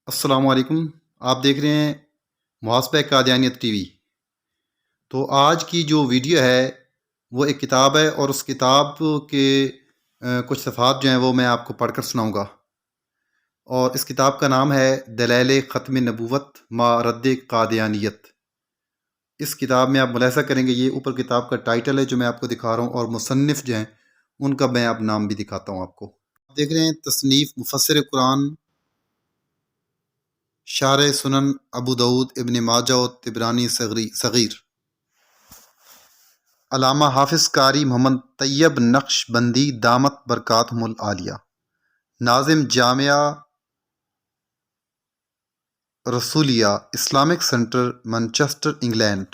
السلام علیکم۔ آپ دیکھ رہے ہیں محاسبہ قادیانیت ٹی وی۔ تو آج کی جو ویڈیو ہے وہ ایک کتاب ہے، اور اس کتاب کے کچھ صفحات جو ہیں وہ میں آپ کو پڑھ کر سناؤں گا، اور اس کتاب کا نام ہے دلائل ختم نبوت ما رد قادیانیت۔ اس کتاب میں آپ ملاحظہ کریں گے، یہ اوپر کتاب کا ٹائٹل ہے جو میں آپ کو دکھا رہا ہوں، اور مصنف جو ہیں ان کا میں اب نام بھی دکھاتا ہوں آپ کو۔ آپ دیکھ رہے ہیں تصنیف مفسر قرآن، شارح سنن ابو داؤد، ابن ماجہ و طبرانی صغیر، علامہ حافظ قاری محمد طیب نقش بندی دامت برکاتہم العالیہ، ناظم جامعہ رسولیہ اسلامک سینٹر مانچسٹر انگلینڈ۔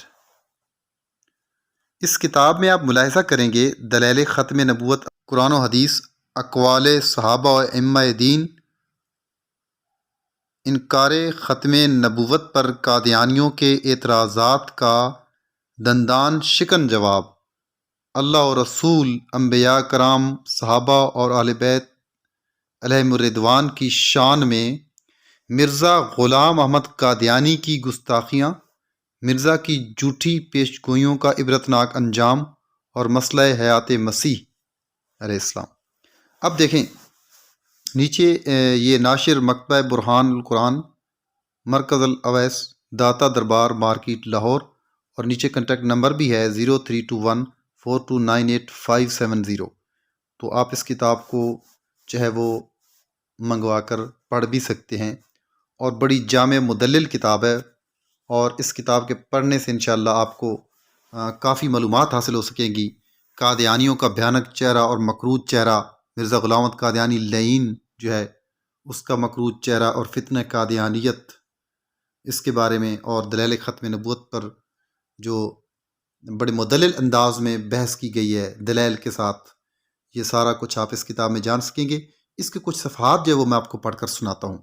اس کتاب میں آپ ملاحظہ کریں گے دلائل ختم نبوت، قرآن و حدیث، اقوال صحابہ و ائمہ دین، انکار ختم نبوت پر قادیانیوں کے اعتراضات کا دندان شکن جواب، اللہ و رسول، انبیاء کرام، صحابہ اور اہل بیت علیہم الرضوان کی شان میں مرزا غلام احمد قادیانی کی گستاخیاں، مرزا کی جھوٹی پیش گوئیوں کا عبرتناک انجام، اور مسئلہ حیات مسیح علیہ السلام۔ اب دیکھیں نیچے یہ ناشر مکتبہ برہان القرآن، مرکز الاویس، داتا دربار مارکیٹ لاہور، اور نیچے کنٹیکٹ نمبر بھی ہے 032142988570۔ تو آپ اس کتاب کو جو ہے وہ منگوا کر پڑھ بھی سکتے ہیں، اور بڑی جامع مدلل کتاب ہے، اور اس کتاب کے پڑھنے سے انشاءاللہ آپ کو کافی معلومات حاصل ہو سکیں گی۔ قادیانیوں کا بھیانک چہرہ اور مکروہ چہرہ، مرزا غلام احمد قادیانی لعین جو ہے اس کا مکروہ چہرہ، اور فتنہ قادیانیت اس کے بارے میں، اور دلائل ختم نبوت پر جو بڑے مدلل انداز میں بحث کی گئی ہے دلائل کے ساتھ، یہ سارا کچھ آپ اس کتاب میں جان سکیں گے۔ اس کے کچھ صفحات جو ہے وہ میں آپ کو پڑھ کر سناتا ہوں۔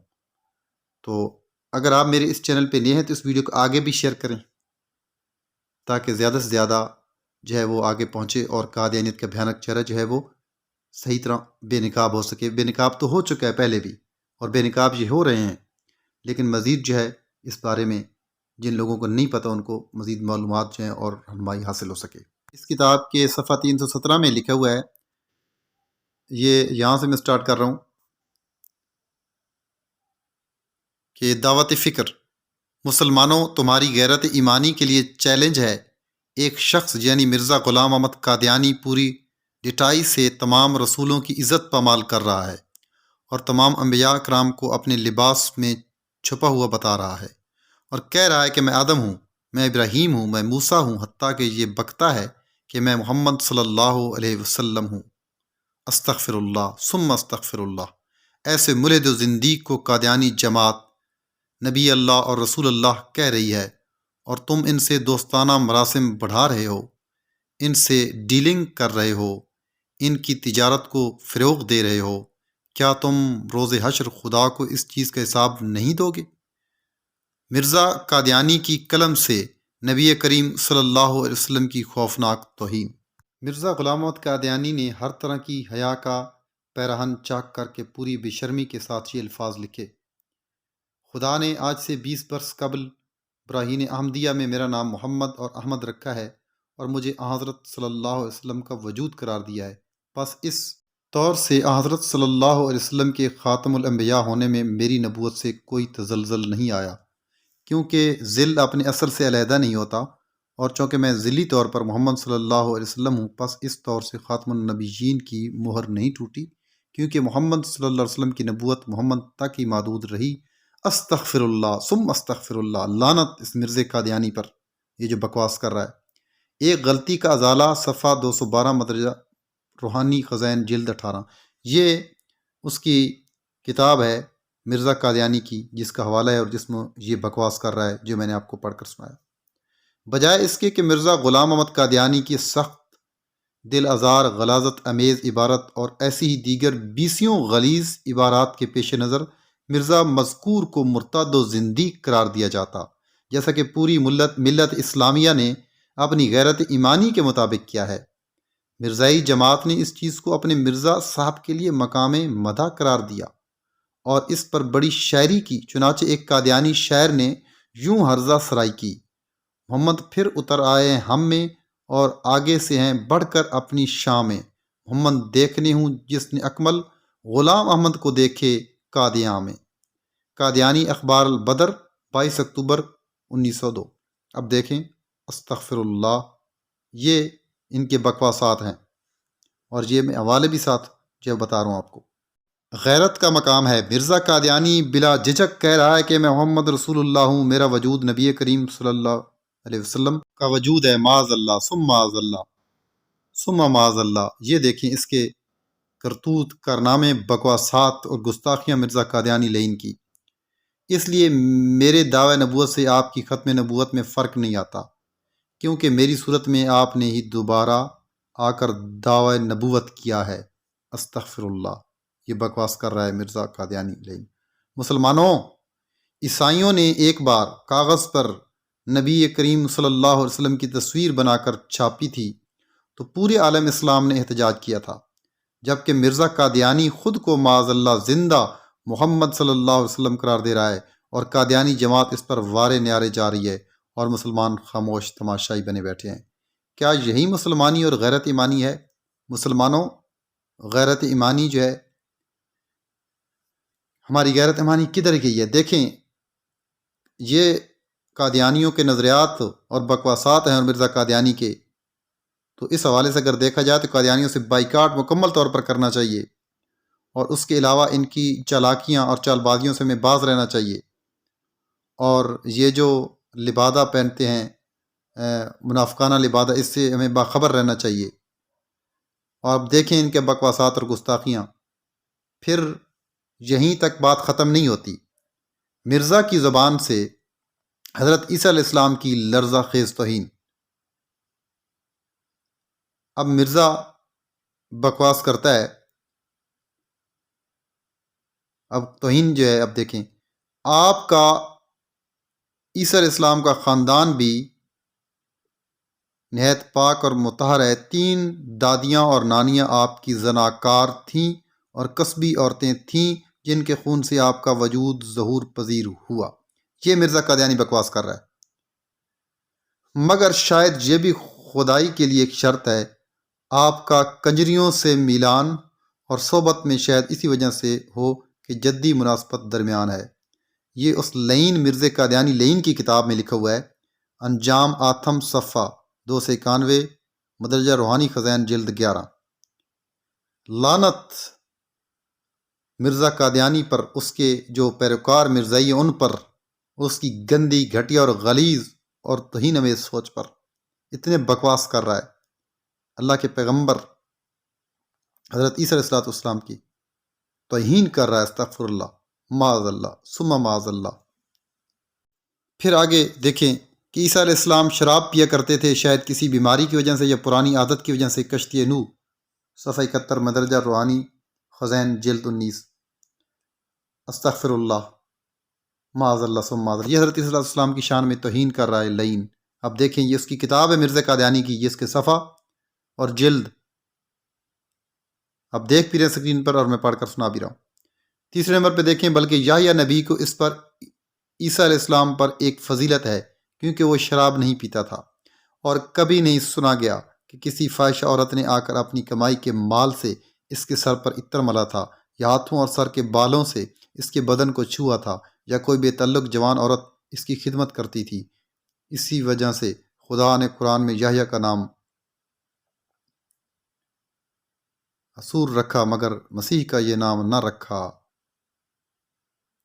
تو اگر آپ میرے اس چینل پہ نئے ہیں تو اس ویڈیو کو آگے بھی شیئر کریں، تاکہ زیادہ سے زیادہ جو ہے وہ آگے پہنچے، اور قادیانیت کا بھیانک چہرہ جو ہے وہ صحیح طرح بے نقاب ہو سکے۔ بے نقاب تو ہو چکا ہے پہلے بھی، اور بے نقاب یہ ہو رہے ہیں، لیکن مزید جو ہے اس بارے میں جن لوگوں کو نہیں پتہ ان کو مزید معلومات جو ہیں اور رہنمائی حاصل ہو سکے۔ اس کتاب کے صفحہ 317 میں لکھا ہوا ہے، یہ یہاں سے میں سٹارٹ کر رہا ہوں کہ دعوت فکر، مسلمانوں تمہاری غیرت ایمانی کے لیے چیلنج ہے۔ ایک شخص یعنی مرزا غلام احمد قادیانی پوری ڈٹائی سے تمام رسولوں کی عزت پامال کر رہا ہے، اور تمام انبیاء کرام کو اپنے لباس میں چھپا ہوا بتا رہا ہے، اور کہہ رہا ہے کہ میں آدم ہوں، میں ابراہیم ہوں، میں موسیٰ ہوں، حتیٰ کہ یہ بکتا ہے کہ میں محمد صلی اللہ علیہ وسلم ہوں۔ استغفر اللہ ثم استغفر اللہ۔ ایسے ملحد و زندیق کو قادیانی جماعت نبی اللہ اور رسول اللہ کہہ رہی ہے، اور تم ان سے دوستانہ مراسم بڑھا رہے ہو، ان سے ڈیلنگ کر رہے ہو، ان کی تجارت کو فروغ دے رہے ہو۔ کیا تم روز حشر خدا کو اس چیز کا حساب نہیں دو گے؟ مرزا قادیانی کی قلم سے نبی کریم صلی اللہ علیہ وسلم کی خوفناک توہین۔ مرزا غلام احمد قادیانی نے ہر طرح کی حیا کا پیراہن چاک کر کے پوری بے شرمی کے ساتھ یہ الفاظ لکھے: خدا نے آج سے 20 برس قبل براہین احمدیہ میں میرا نام محمد اور احمد رکھا ہے، اور مجھے حضرت صلی اللہ علیہ وسلم کا وجود قرار دیا ہے۔ پس اس طور سے حضرت صلی اللہ علیہ وسلم کے خاتم الانبیاء ہونے میں میری نبوت سے کوئی تزلزل نہیں آیا، کیونکہ ذل اپنے اثر سے علیحدہ نہیں ہوتا، اور چونکہ میں ذلی طور پر محمد صلی اللہ علیہ وسلم ہوں، پس اس طور سے خاتم النبیین کی مہر نہیں ٹوٹی، کیونکہ محمد صلی اللہ علیہ وسلم کی نبوت محمد تک ہی محدود رہی۔ استغفر اللہ ثم استغفر اللہ۔ لعنت اس مرزا قادیانی پر، یہ جو بکواس کر رہا ہے۔ ایک غلطی کا ازالہ، صفحہ 212، مدرجہ روحانی خزائن جلد 18۔ یہ اس کی کتاب ہے مرزا قادیانی کی، جس کا حوالہ ہے اور جس میں یہ بکواس کر رہا ہے جو میں نے آپ کو پڑھ کر سنایا۔ بجائے اس کے کہ مرزا غلام احمد قادیانی کی سخت دل آزار غلاظت امیز عبارت اور ایسی ہی دیگر بیسیوں غلیظ عبارات کے پیش نظر مرزا مذکور کو مرتد و زندیق قرار دیا جاتا، جیسا کہ پوری ملت اسلامیہ نے اپنی غیرت ایمانی کے مطابق کیا ہے۔ مرزائی جماعت نے اس چیز کو اپنے مرزا صاحب کے لیے مقام مدح قرار دیا، اور اس پر بڑی شاعری کی۔ چنانچہ ایک قادیانی شاعر نے یوں ہرزہ سرائی کی: محمد پھر اتر آئے ہم میں، اور آگے سے ہیں بڑھ کر اپنی شام میں۔ محمد دیکھنے ہوں جس نے اکمل، غلام احمد کو دیکھے قادیاں میں۔ قادیانی اخبار البدر، 22 اکتوبر 1902۔ اب دیکھیں، استغفر اللہ، یہ ان کے بکواسات ہیں، اور یہ میں حوالے بھی ساتھ جو بتا رہا ہوں آپ کو۔ غیرت کا مقام ہے۔ مرزا قادیانی بلا جھجک کہہ رہا ہے کہ میں محمد رسول اللہ ہوں، میرا وجود نبی کریم صلی اللہ علیہ وسلم کا وجود ہے، معاذ اللہ ثم معاذ اللہ ثم معاذ اللہ۔ یہ دیکھیں اس کے کرتوت، کارنامے، بکواسات اور گستاخیاں مرزا قادیانی لعین کی۔ اس لیے میرے دعوی نبوت سے آپ کی ختم نبوت میں فرق نہیں آتا، کیونکہ میری صورت میں آپ نے ہی دوبارہ آ کر دعوی نبوت کیا ہے۔ استغفر اللہ، یہ بکواس کر رہا ہے مرزا قادیانی لعین۔ مسلمانوں، عیسائیوں نے ایک بار کاغذ پر نبی کریم صلی اللہ علیہ وسلم کی تصویر بنا کر چھاپی تھی تو پورے عالم اسلام نے احتجاج کیا تھا، جبکہ مرزا قادیانی خود کو معاذ اللہ زندہ محمد صلی اللہ علیہ وسلم قرار دے رہا ہے، اور قادیانی جماعت اس پر وارے نیارے جا رہی ہے، اور مسلمان خاموش تماشائی بنے بیٹھے ہیں۔ کیا یہی مسلمانی اور غیرت ایمانی ہے؟ مسلمانوں، غیرت ایمانی جو ہے، ہماری غیرت ایمانی کدھر گئی ہے؟ دیکھیں، یہ قادیانیوں کے نظریات اور بکواسات ہیں، اور مرزا قادیانی کے، تو اس حوالے سے اگر دیکھا جائے تو قادیانیوں سے بائیکاٹ مکمل طور پر کرنا چاہیے، اور اس کے علاوہ ان کی چالاکیاں اور چال بازیوں سے ہمیں باز رہنا چاہیے۔ اور یہ جو لبادہ پہنتے ہیں، منافقانہ لبادہ، اس سے ہمیں باخبر رہنا چاہیے۔ اور اب دیکھیں ان کے بکواسات اور گستاخیاں، پھر یہیں تک بات ختم نہیں ہوتی۔ مرزا کی زبان سے حضرت عیسیٰ علیہ السلام کی لرزہ خیز توہین۔ اب مرزا بکواس کرتا ہے، اب توہین جو ہے، اب دیکھیں، آپ کا عیسیٰ علیہ السلام کا خاندان بھی نہایت پاک اور مطہر ہے۔ 3 دادیاں اور نانیاں آپ کی زناکار تھیں اور کسبی عورتیں تھیں، جن کے خون سے آپ کا وجود ظہور پذیر ہوا۔ یہ مرزا قادیانی بکواس کر رہا ہے۔ مگر شاید یہ بھی خدائی کے لیے ایک شرط ہے، آپ کا کنجریوں سے میلان اور صحبت میں شاید اسی وجہ سے ہو کہ جدی مناسبت درمیان ہے۔ یہ اس لعین مرزا قادیانی لعین کی کتاب میں لکھا ہوا ہے، انجام آتھم صفحہ 291، مدرجہ روحانی خزائن جلد 11۔ لعنت مرزا قادیانی پر، اس کے جو پیروکار مرزائی ہیں ان پر، اس کی گندی، گھٹیا اور غلیظ اور توہین امیز سوچ پر۔ اتنے بکواس کر رہا ہے اللہ کے پیغمبر حضرت عیسیٰ علیہ السلام کی توہین کر رہا ہے۔ استغفر اللہ، معاذ اللہ ثم معاذ اللہ۔ پھر آگے دیکھیں کہ عیسیٰ علیہ السلام شراب پیا کرتے تھے، شاید کسی بیماری کی وجہ سے یا پرانی عادت کی وجہ سے۔ کشتی نوح، صفحہ 71، مدرجہ روحانی خزائن جلد 19۔ استغفر اللہ، معاذ اللہ ثم معاذ اللہ۔ یہ حضرت عیسیٰ علیہ السلام کی شان میں توہین کر رہا ہے لعین۔ اب دیکھیں، یہ اس کی کتاب ہے مرزا قادیانی کی، یہ اس کے صفحہ اور جلد، اب دیکھ بھی رہے اسکرین پر اور میں پڑھ کر سنا بھی رہا ہوں۔ تیسرے نمبر پہ دیکھیں، بلکہ یحییٰ نبی کو اس پر عیسیٰ علیہ السلام پر ایک فضیلت ہے، کیونکہ وہ شراب نہیں پیتا تھا، اور کبھی نہیں سنا گیا کہ کسی فاحشہ عورت نے آ کر اپنی کمائی کے مال سے اس کے سر پر عطر ملا تھا، یا ہاتھوں اور سر کے بالوں سے اس کے بدن کو چھوا تھا، یا کوئی بے تعلق جوان عورت اس کی خدمت کرتی تھی۔ اسی وجہ سے خدا نے قرآن میں یحییٰ کا نام حصور رکھا، مگر مسیح کا یہ نام نہ رکھا،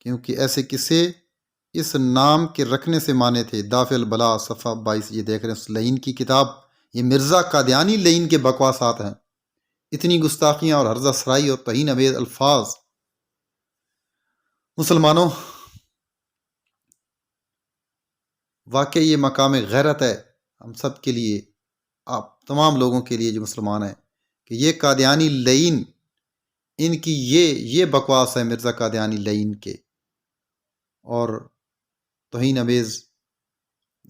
کیونکہ ایسے قصے اس نام کے رکھنے سے مانے تھے۔ دافع البلا، صفحہ 22۔ یہ دیکھ رہے ہیں اس لعین کی کتاب، یہ مرزا قادیانی لعین کے بکواسات ہیں۔ اتنی گستاخیاں اور ہرزہ سرائی اور توہین امیز الفاظ۔ مسلمانوں، واقعی یہ مقام غیرت ہے ہم سب کے لیے، آپ تمام لوگوں کے لیے جو مسلمان ہیں، کہ یہ قادیانی لعین، ان کی یہ بکواس ہے مرزا قادیانی لعین کے، اور توہین امیز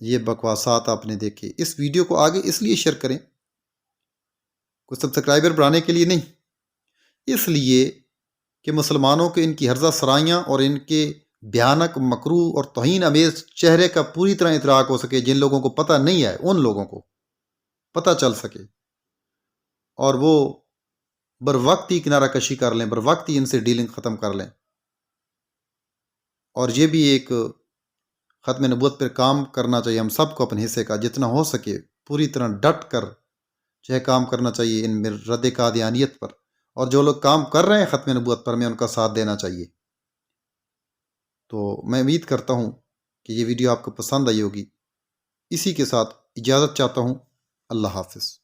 یہ بکواسات آپ نے دیکھے۔ اس ویڈیو کو آگے اس لیے شیئر کریں، کوئی سبسکرائبر بڑھانے کے لیے نہیں، اس لیے کہ مسلمانوں کے ان کی ہرزہ سرائیاں اور ان کے بھیانک مکروہ اور توہین امیز چہرے کا پوری طرح ادراک ہو سکے، جن لوگوں کو پتہ نہیں ہے ان لوگوں کو پتہ چل سکے، اور وہ بر وقت ہی کنارہ کشی کر لیں، بر وقت ہی ان سے ڈیلنگ ختم کر لیں۔ اور یہ بھی ایک ختم نبوت پر کام کرنا چاہیے ہم سب کو، اپنے حصے کا جتنا ہو سکے پوری طرح ڈٹ کر جو ہے کام کرنا چاہیے ان میں رد قادیانیت پر، اور جو لوگ کام کر رہے ہیں ختم نبوت پر میں ان کا ساتھ دینا چاہیے۔ تو میں امید کرتا ہوں کہ یہ ویڈیو آپ کو پسند آئی ہوگی۔ اسی کے ساتھ اجازت چاہتا ہوں۔ اللہ حافظ۔